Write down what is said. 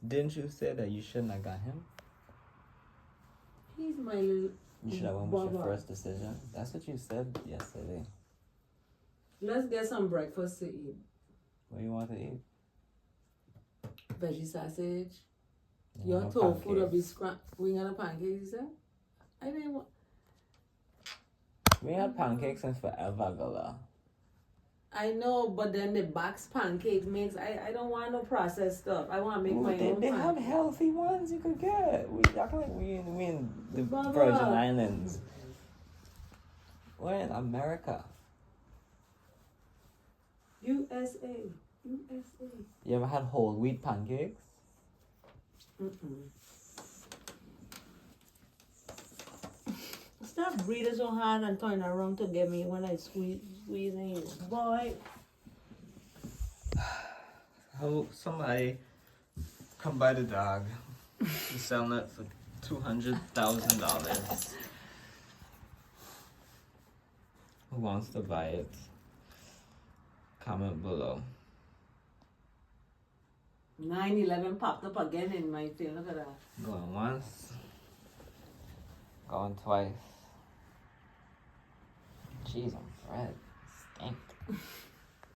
Didn't you say that you shouldn't have got him? He's my little. You should have went with your Baba. first decision. That's what you said yesterday. Let's get some breakfast to eat. What do you want to eat? Veggie sausage. You Your want tofu to be pancakes. scrambled. We gonna pancakes, you said? I didn't want. We had pancakes since forever, Gola. I know, but then the box pancake mix. I don't want no processed stuff. I want to make my own. They have pancake. healthy ones you could get. We acting like we in the Baba. Virgin Islands. We're in America. USA. You ever had whole wheat pancakes? Stop breathing so hard and turning around to get me when I squeezing you. Boy. How somebody come buy the dog. He's selling it for $200,000. Who wants to buy it? Comment below. 9/11 popped up again in my thing. Look at that. Going once. Going twice. Jeez, I'm Fred. Stink.